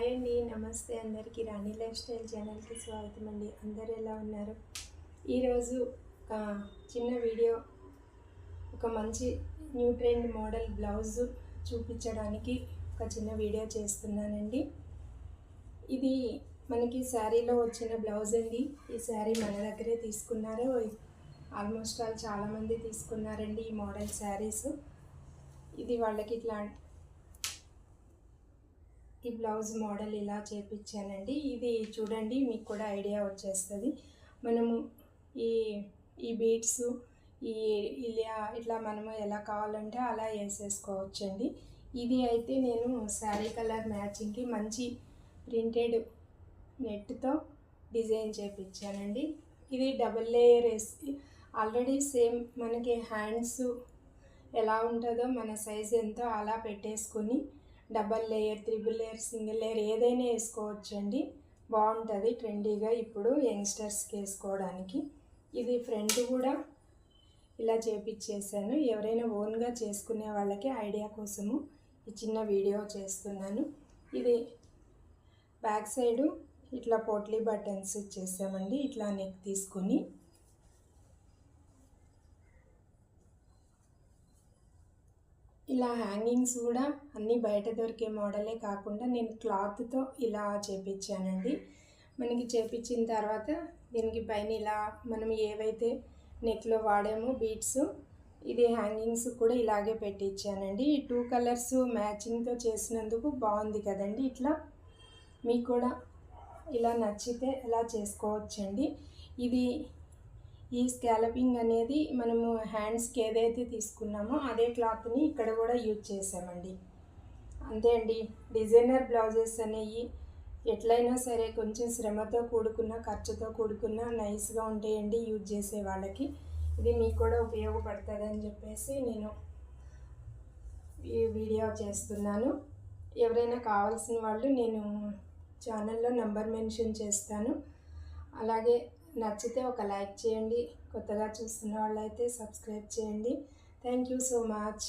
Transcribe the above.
Hi అండి, నమస్తే అందరికీ. రాణి లైఫ్ స్టైల్ ఛానల్కి స్వాగతం అండి. అందరూ ఎలా ఉన్నారు? ఈరోజు ఒక చిన్న వీడియో, ఒక మంచి న్యూ ట్రెండ్ మోడల్ బ్లౌజ్ చూపించడానికి ఒక చిన్న వీడియో చేస్తున్నానండి. ఇది మనకి శారీలో వచ్చిన బ్లౌజ్ అండి. ఈ శారీ మన దగ్గరే తీసుకున్నారు. ఆల్మోస్ట్ చాలామంది తీసుకున్నారండి ఈ మోడల్ శారీస్. ఇది వాళ్ళకి ఇట్లా ఈ బ్లౌజ్ మోడల్ ఇలా చేపించానండి. ఇది చూడండి, మీకు కూడా ఐడియా వచ్చేస్తుంది. మనము ఈ ఈ బీడ్స్ ఇట్లా మనము ఎలా కావాలంటే అలా వేసేసుకోవచ్చండి. ఇది అయితే నేను శారీ కలర్ మ్యాచింగ్కి మంచి ప్రింటెడ్ నెట్తో డిజైన్ చేపించానండి. ఇది డబుల్ లేయర్ వేసి ఆల్రెడీ సేమ్ మనకి హ్యాండ్స్ ఎలా ఉంటుందో మన సైజ్ ఎంతో అలా పెట్టేసుకుని double layer, triple layer, single layer ఏదైనా వేసుకోవచ్చండి. బాగుంటుంది ట్రెండీగా ఇప్పుడు యంగ్స్టర్స్కి వేసుకోవడానికి. ఇది ఫ్రంట్ కూడా ఇలా చేపించేసాను. ఎవరైనా ఓన్గా చేసుకునే వాళ్ళకి ఐడియా కోసము ఈ చిన్న వీడియో చేస్తున్నాను. ఇది బ్యాక్ సైడు ఇట్లా పోట్లీ బటన్స్ ఇచ్చేసామండి. ఇట్లా నెక్ తీసుకొని ఇలా హ్యాంగింగ్స్ కూడా అన్నీ బయట దొరికే మోడలే కాకుండా నేను క్లాత్తో ఇలా చేపించానండి. మనకి చేపించిన తర్వాత దీనికి పైన ఇలా మనం ఏవైతే నెక్లో వాడామో బీడ్స్, ఇది హ్యాంగింగ్స్ కూడా ఇలాగే పెట్టించానండి. ఈ 2 కలర్స్ మ్యాచింగ్తో చేసినందుకు బాగుంది కదండి. ఇట్లా మీకు కూడా ఇలా నచ్చితే ఇలా చేసుకోవచ్చండి. ఇది ఈ స్కాలపింగ్ అనేది మనము హ్యాండ్స్కి ఏదైతే తీసుకున్నామో అదే క్లాత్ని ఇక్కడ కూడా యూజ్ చేసామండి. అంతే అండి. డిజైనర్ బ్లౌజెస్ అనేవి ఎట్లయినా సరే కొంచెం శ్రమతో కూడుకున్న, ఖర్చుతో కూడుకున్న నైస్గా ఉంటాయండి యూజ్ చేసే వాళ్ళకి. ఇది మీకు కూడా ఉపయోగపడుతుందని చెప్పేసి నేను ఈ వీడియో చేస్తున్నాను. ఎవరైనా కావాల్సిన వాళ్ళు నేను ఛానల్లో నంబర్ మెన్షన్ చేస్తాను. అలాగే నచ్చితే ఒక లైక్ చేయండి. కొత్తగా చూస్తున్న వాళ్ళైతే సబ్స్క్రైబ్ చేయండి. Thank you so much.